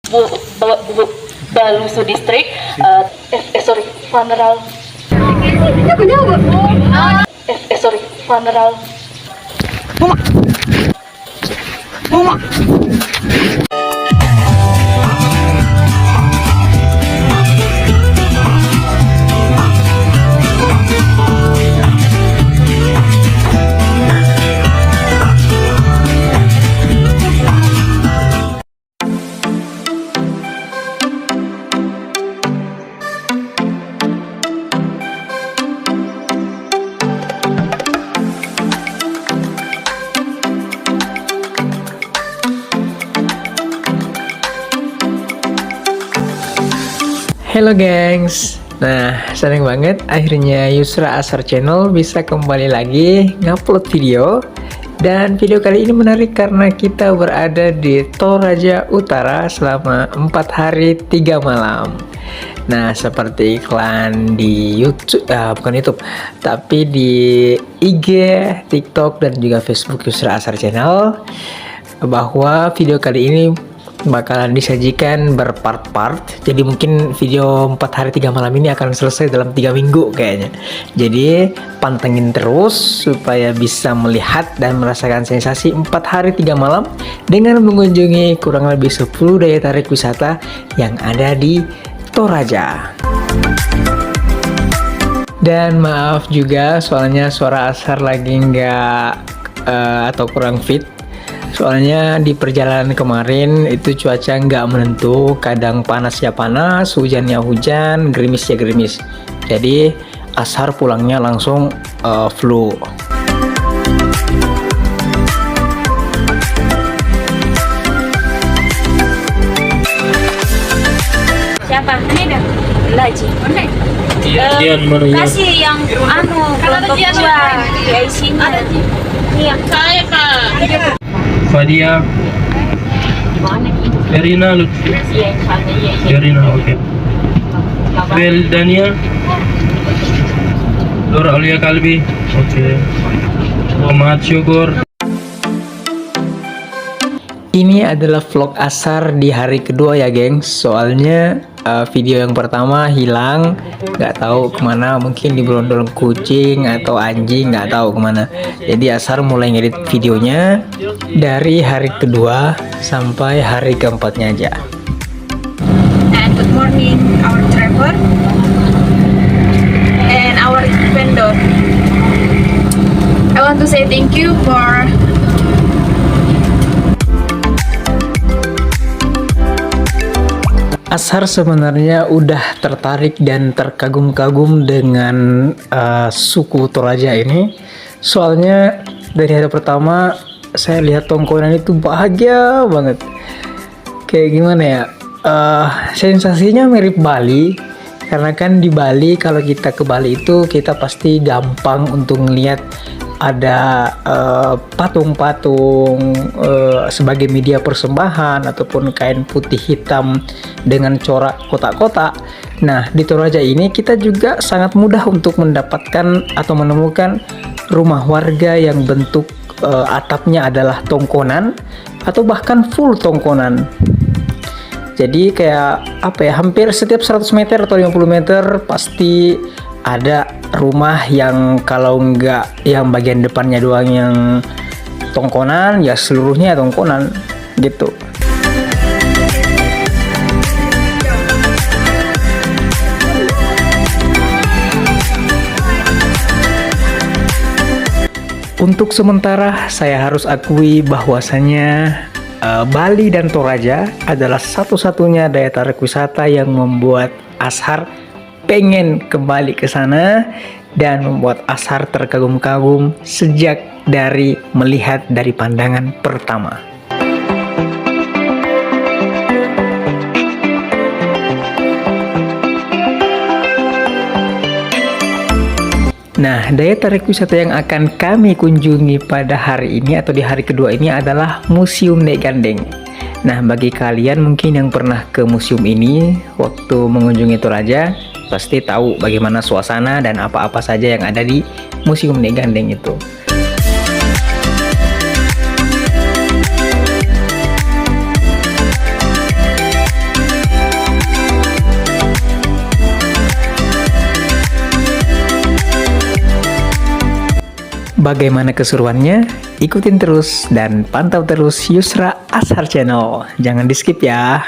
Balusu District, sorry, Funeral. Sorry, Funeral. Halo gengs, nah seneng banget akhirnya Yusra Ashar Channel bisa kembali lagi ngupload video. Dan video kali ini menarik karena kita berada di Toraja Utara selama 4 hari 3 malam. Nah seperti iklan di YouTube, bukan YouTube, tapi di IG, TikTok dan juga Facebook Yusra Ashar Channel, bahwa video kali ini bakalan disajikan berpart-part. Jadi mungkin video 4 hari 3 malam ini akan selesai dalam 3 minggu kayaknya. Jadi pantengin terus supaya bisa melihat dan merasakan sensasi 4 hari 3 malam dengan mengunjungi kurang lebih 10 daya tarik wisata yang ada di Toraja. Dan maaf juga soalnya suara Ashar lagi nggak atau kurang fit. Soalnya di perjalanan kemarin itu cuaca nggak menentu, kadang panas ya panas, hujan ya hujan, gerimis ya gerimis. Jadi Ashar pulangnya langsung flu. Siapa? Ini dah. Laji. Kasih yang kelompok dua ya isinya. Iya. Saya Pak. Fadia, Erina, Lutfi, Erina, oke. Bel Dania, Dora Aulia Kalbi, oke. Muhammad Syukur. Ini adalah vlog Ashar di hari kedua ya gengs. Soalnya video yang pertama hilang, nggak tahu kemana, mungkin diberondong kucing atau anjing, nggak tahu kemana. Jadi Ashar mulai ngedit videonya dari hari kedua sampai hari keempatnya aja. And good morning our driver and our vendor. I want to say thank you for Ashar sebenarnya udah tertarik dan terkagum-kagum dengan suku Toraja ini. Soalnya dari hari pertama saya lihat tongkonan itu bahagia banget. Kayak gimana ya? Sensasinya mirip Bali. Karena kan di Bali, kalau kita ke Bali itu kita pasti gampang untuk ngelihat ada patung-patung sebagai media persembahan ataupun kain putih hitam dengan corak kotak-kotak. Nah di Toraja ini kita juga sangat mudah untuk mendapatkan atau menemukan rumah warga yang bentuk atapnya adalah tongkonan atau bahkan full tongkonan. Jadi kayak apa ya, hampir setiap 100 meter atau 50 meter pasti ada rumah yang kalau nggak yang bagian depannya doang yang tongkonan, ya seluruhnya tongkonan gitu. Untuk sementara saya harus akui bahwasanya Bali dan Toraja adalah satu-satunya daya tarik wisata yang membuat Ashar pengen kembali ke sana dan membuat Ashar terkagum-kagum sejak dari melihat dari pandangan pertama. Nah, daya tarik wisata yang akan kami kunjungi pada hari ini atau di hari kedua ini adalah Museum Nek Gandeng. Nah, bagi kalian mungkin yang pernah ke museum ini waktu mengunjungi Toraja, pasti tahu bagaimana suasana dan apa-apa saja yang ada di Museum Nek Gandeng itu. Bagaimana keseruannya? Ikutin terus dan pantau terus Yusra Ashar Channel. Jangan di skip ya.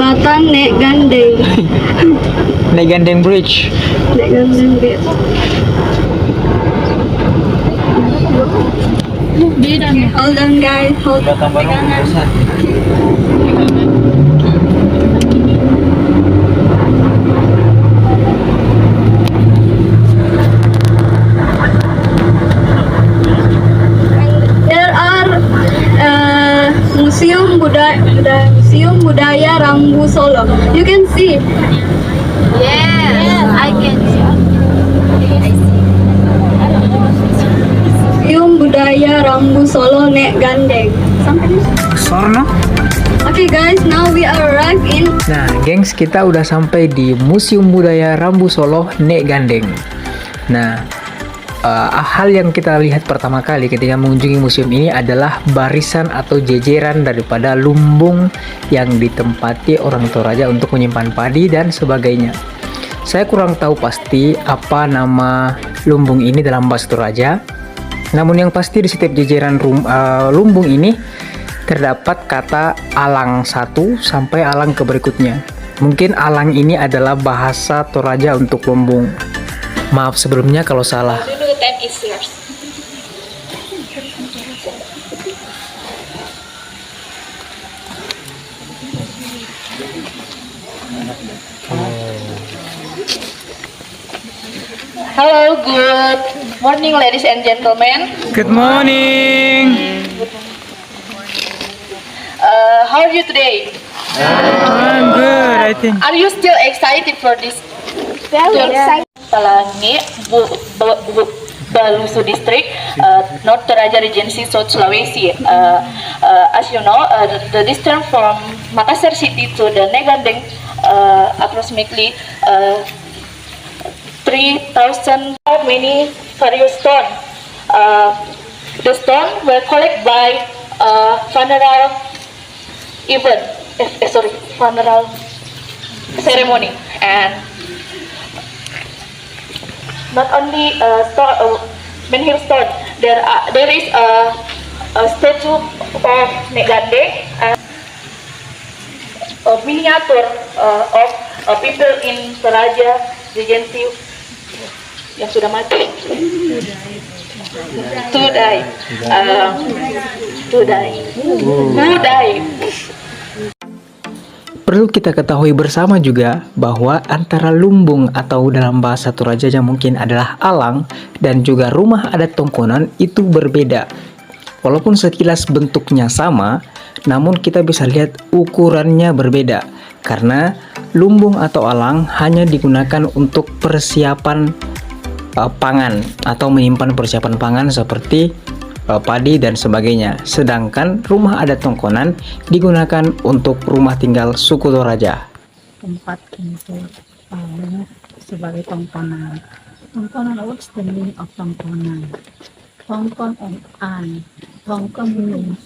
Jembatan Nek Gandeng. Nek Gandeng Bridge. Nek Gandeng Bridge. Hold on guys, hold on. There are Museum Budaya Rambu Solo. You can see. Yes, I can see. Museum Budaya Rambu Solo Nek Gandeng. Sorno. Okay guys, now we arrived in. Nah, gengs, kita udah sampai di Museum Budaya Rambu Solo Nek Gandeng. Nah, hal yang kita lihat pertama kali ketika mengunjungi museum ini adalah barisan atau jejeran daripada lumbung yang ditempati orang Toraja untuk menyimpan padi dan sebagainya. Saya kurang tahu pasti apa nama lumbung ini dalam bahasa Toraja. Namun yang pasti di setiap jejeran lumbung ini terdapat kata alang 1 sampai alang ke berikutnya. Mungkin alang ini adalah bahasa Toraja untuk lumbung. Maaf sebelumnya kalau salah. Dulu time is yours. Hello, good morning, ladies and gentlemen. Good morning. How are you today? I'm good, I think. Are you still excited for this? Very excited. Talangi, Balusu District, North Toraja Regency, South Sulawesi. As you know, the distance from Makassar City to the Nek Gandeng approximately 3,000 many various stone. The stone were collected by funeral event, funeral ceremony, and not only menhir stone, there is a statue of Nek Gandeng, a miniature of people in Toraja Regency yang sudah mati. Tudai. Perlu kita ketahui bersama juga bahwa antara lumbung atau dalam bahasa Toraja yang mungkin adalah alang dan juga rumah adat Tongkonan itu berbeda. Walaupun sekilas bentuknya sama, namun kita bisa lihat ukurannya berbeda. Karena lumbung atau alang hanya digunakan untuk persiapan pangan atau menyimpan persiapan pangan seperti padi dan sebagainya. Sedangkan rumah adat Tongkonan digunakan untuk rumah tinggal suku Toraja. Tempat untuk sebagai Tongkonan. Tongkonan, what's the meaning of Tongkonan? Tongkon and an. Tongkon means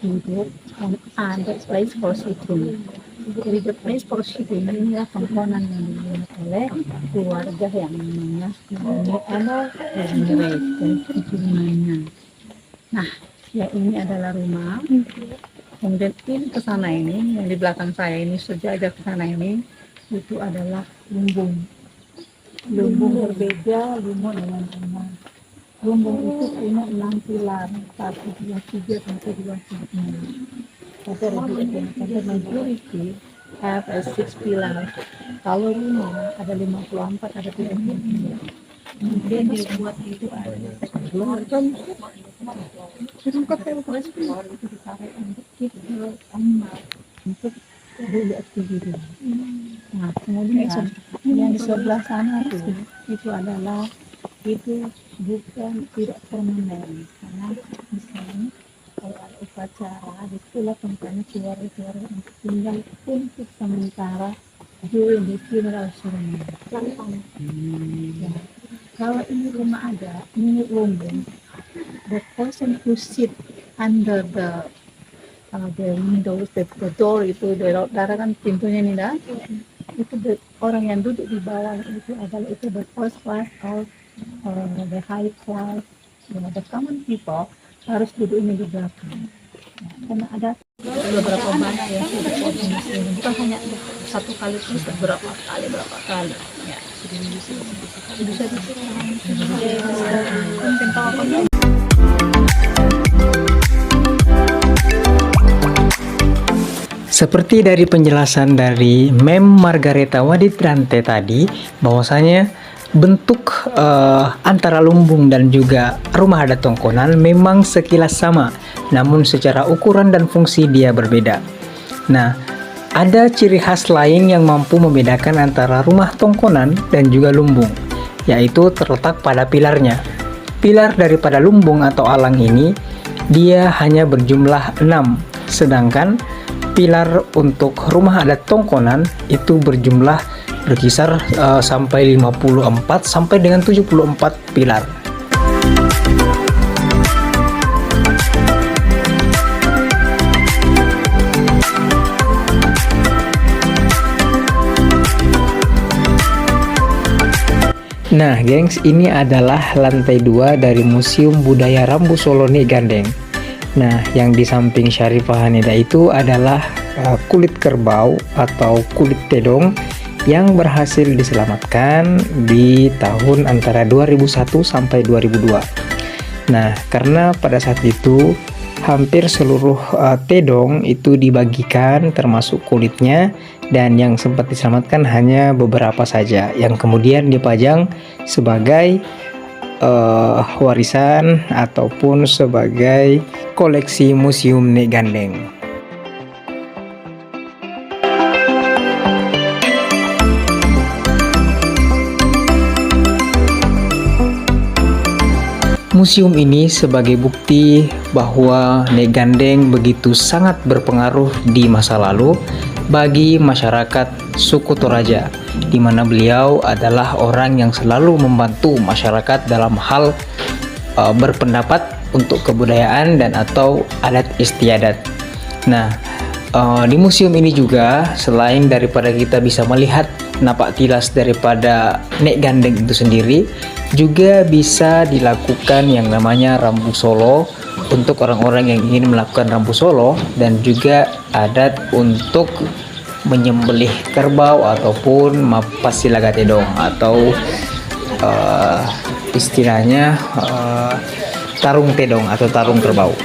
hidup, and an that's place for sitting. Jadi the place for sitting inilah Tongkonan yang digunakan oleh keluarga yang namanya Emirate dan keturunannya. Nah, ya ini adalah rumah. Kemudian ini ke sana ini, yang di belakang saya ini, sejajar ke sana ini, itu adalah lumbung. Lumbung berbeda, lumbung dengan rumah. Lumbung itu punya 6 pilar, 1, 2, 3, sampai 2, 4, 5. Pada majority have a 6 pilar. Kalau rumah ada 54, ada 35. Kemudian dibuat itu ada untuk dulu aktiviti. Nah, kemudian yang di sebelah sana tuh itu adalah itu bukan tidak permanen karena misalnya kalau ada upacara di sekolah tempatnya keluarga-keluarga untuk tinggal untuk sementara during the funeral ceremony. Ya. Kalau ini rumah ada, ini lumbung, the person who sit under the windows, the door itu, darah kan pintunya nih dah, itu orang yang duduk di bawah itu adalah itu the first class or the high class, the common people harus duduk ini di belakang. Ya, karena ada beberapa banyak yang sudah koordinasi ini, bukan hanya satu kali terus, berapa kali. Ya, bisa mungkin tahu apa. Seperti dari penjelasan dari Mem Margareta Waditrante tadi, bahwasanya bentuk antara lumbung dan juga rumah adat Tongkonan memang sekilas sama, namun secara ukuran dan fungsi dia berbeda. Nah, ada ciri khas lain yang mampu membedakan antara rumah Tongkonan dan juga lumbung, yaitu terletak pada pilarnya. Pilar daripada lumbung atau alang ini dia hanya berjumlah 6, sedangkan pilar untuk rumah adat Tongkonan itu berkisar sampai 54 sampai dengan 74 pilar. Nah, gengs, ini adalah lantai 2 dari Museum Budaya Rambu Solo Nek Gandeng. Nah, yang di samping Syarifah Haneda itu adalah kulit kerbau atau kulit tedong yang berhasil diselamatkan di tahun antara 2001 sampai 2002. Nah, karena pada saat itu hampir seluruh tedong itu dibagikan termasuk kulitnya, dan yang sempat diselamatkan hanya beberapa saja yang kemudian dipajang sebagai warisan ataupun sebagai koleksi Museum Nek Gandeng. Museum ini sebagai bukti bahwa Nek Gandeng begitu sangat berpengaruh di masa lalu bagi masyarakat suku Toraja, di mana beliau adalah orang yang selalu membantu masyarakat dalam hal berpendapat untuk kebudayaan dan atau adat istiadat. Nah, di museum ini juga selain daripada kita bisa melihat napak tilas daripada Nek Gandeng itu sendiri, juga bisa dilakukan yang namanya Rambu Solo untuk orang-orang yang ingin melakukan Rambu Solo, dan juga adat untuk menyembelih kerbau ataupun mapas silaga tedong atau istilahnya tarung tedong atau tarung kerbau.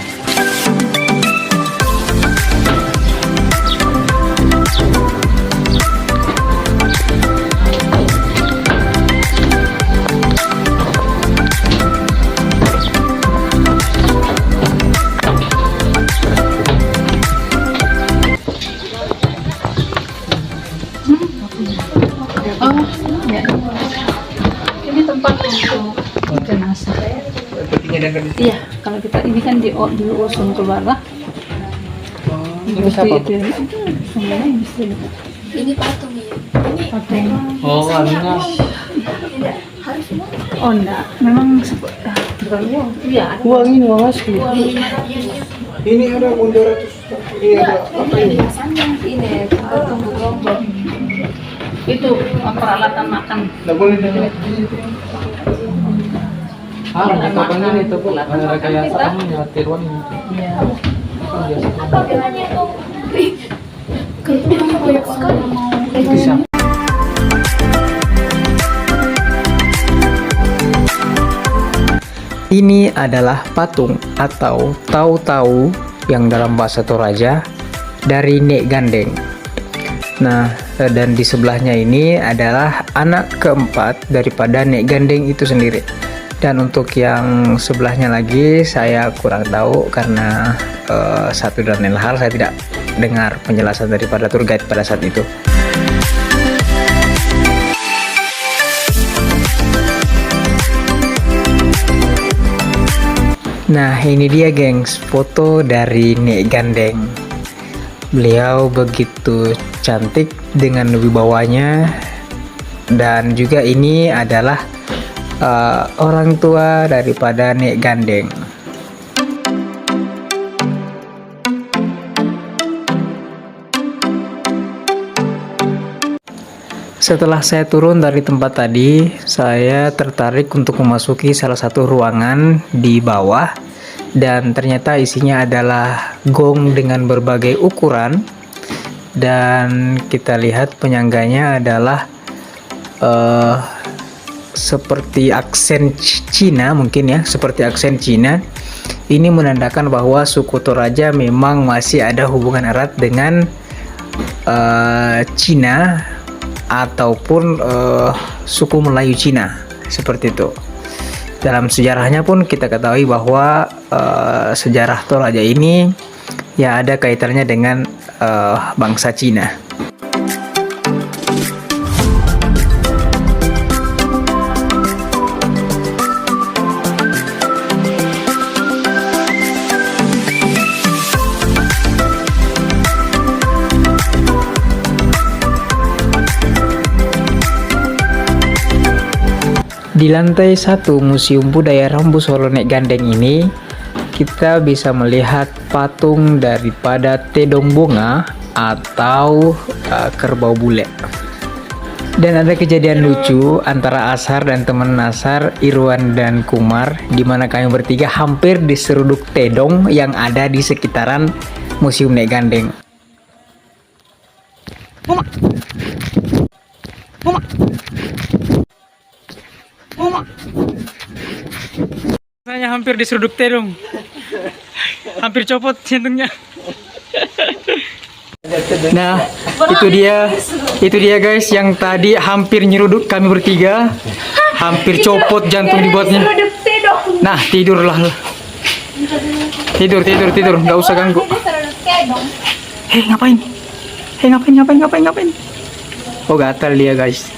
Ini tempat untuk jenazah. Iya, kalau kita ini kan diusung keluarga. Ini siapa? Ini patung ya. Patung. Oh, anunya. Oh enggak, memang iya. Uang ini uang asli. Ini ada 200. Ini ada apa ini? Ini patung gerombol. Itu peralatan makan. Nggak boleh dengar. Makanya itu bu, rekayasa anunya, tiruan. Iya. Bisa. Ini adalah patung atau tau-tau yang dalam bahasa Toraja dari Nek Gandeng. Nah, dan di sebelahnya ini adalah anak keempat daripada Nek Gandeng itu sendiri. Dan untuk yang sebelahnya lagi saya kurang tahu karena satu dan lain hal saya tidak dengar penjelasan daripada tour guide pada saat itu. Nah, ini dia gengs, foto dari Nek Gandeng. Beliau begitu cantik dengan wibawanya, dan juga ini adalah orang tua daripada Nek Gandeng. Setelah saya turun dari tempat tadi, saya tertarik untuk memasuki salah satu ruangan di bawah, dan ternyata isinya adalah gong dengan berbagai ukuran, dan kita lihat penyangganya adalah seperti aksen Cina mungkin ya, seperti aksen Cina. Ini menandakan bahwa suku Toraja memang masih ada hubungan erat dengan Cina ataupun suku Melayu Cina, seperti itu. Dalam sejarahnya pun kita ketahui bahwa sejarah Toraja ini ya ada kaitannya dengan bangsa Cina. Di lantai 1 Museum Budaya Rambu Solo Nek Gandeng ini, kita bisa melihat patung daripada Tedong Bonga atau kerbau bule. Dan ada kejadian lucu antara Ashar dan teman Ashar, Irwan dan Kumar, di mana kami bertiga hampir diseruduk tedong yang ada di sekitaran Museum Nek Gandeng. Saya hampir diseruduk tedong, hampir copot jantungnya. Nah, itu dia guys, yang tadi hampir nyeruduk kami bertiga, hampir copot jantung dibuatnya. Nah, tidurlah, tidur, nggak usah ganggu. Hei, ngapain? Oh, gatal dia guys.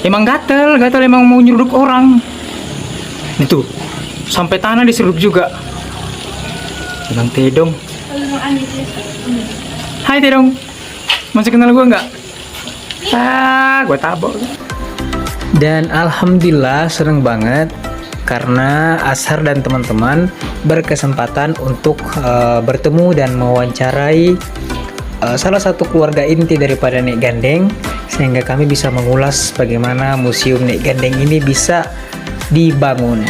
Emang gatal emang mau nyeruduk orang. Itu sampai tanah diseruduk juga. Bilang Tedong. Hai Tedong, masih kenal gue nggak? Gue tabok. Dan alhamdulillah seneng banget karena Ashar dan teman-teman berkesempatan untuk bertemu dan mewawancarai salah satu keluarga inti daripada Nek Gandeng, sehingga kami bisa mengulas bagaimana Museum Nek Gandeng ini bisa dibangun.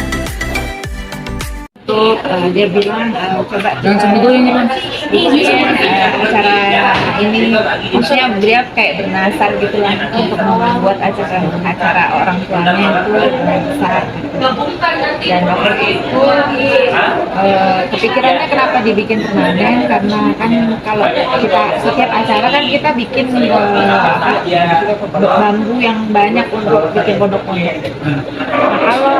Dia bilang coba bikin acara ini, maksudnya beliau kayak bernasar gitu lah untuk membuat acara orang tuanya itu besar gitu. Dan waktu itu kepikirannya kenapa dibikin permanen, karena kan kalau kita setiap acara kan kita bikin bambu yang banyak untuk bikin pondok-pondok. Nah, kalau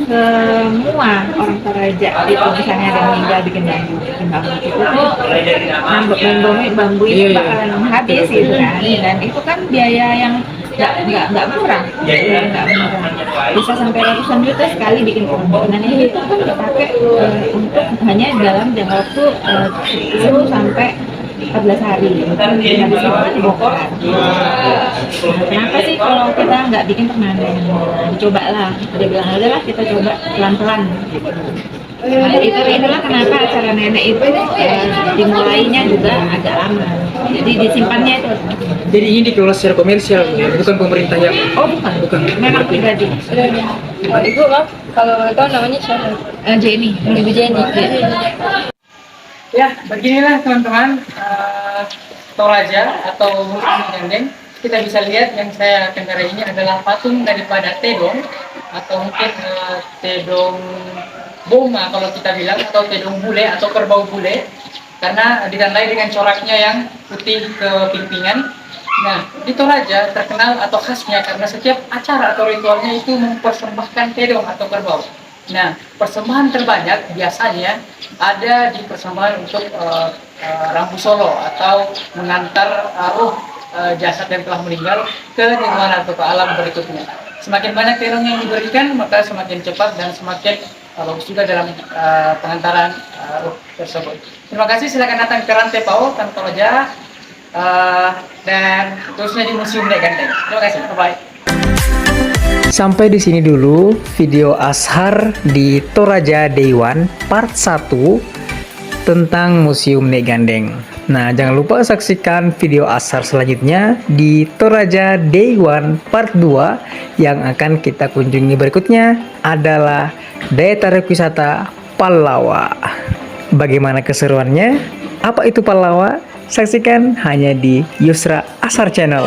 semua orang Toraja itu misalnya ada meninggal bikin bambu itu tuh bambu itu bakalan habis gitu kan, dan itu kan biaya yang nggak murah, bisa sampai ratusan juta sekali bikin pondok. Dan ini itu kan dipakai untuk hanya dalam jangka waktu 10 sampai 14 hari, habis itu kan dibongkar. Kenapa sih kalau kita nggak bikin permanen? Dicoba lah, dia bilang udahlah kita coba pelan-pelan gitu. Nah, itulah kenapa acara nenek itu dimulainya juga agak lama. Jadi disimpannya itu. Jadi ini dikelola secara komersial, bukan pemerintah yang. Oh bukan, memang pribadi. Ibu maaf, kalau itu namanya siapa? Jenny, Ibu Jenny. Ya, beginilah teman-teman Toraja atau Museum Nek Gandeng. Kita bisa lihat yang saya kendarai ini adalah patung daripada Tedong, atau mungkin Tedong Bonga kalau kita bilang, atau Tedong bule atau kerbau bule, karena ditandai dengan coraknya yang putih kepingpingan. Nah, di Toraja terkenal atau khasnya karena setiap acara atau ritualnya itu mempersembahkan Tedong atau kerbau. Nah, persembahan terbanyak biasanya ada di persembahan untuk Rambu Solo atau mengantar roh jasad yang telah meninggal ke nirwana atau ke alam berikutnya. Semakin banyak Tedong yang diberikan, maka semakin cepat dan semakin bagus juga dalam pengantaran tersebut. Terima kasih, silakan datang ke Rantai Pao, Tanah Toraja, dan khususnya di Museum Negandeng. Terima kasih, bye-bye. Sampai di sini dulu video Ashar di Toraja Day One Part 1 tentang Museum Negandeng. Nah, jangan lupa saksikan video Ashar selanjutnya di Toraja Day One Part 2 yang akan kita kunjungi berikutnya adalah daya tarik wisata Pallawa. Bagaimana keseruannya? Apa itu Pallawa? Saksikan hanya di Yusra Ashar Channel.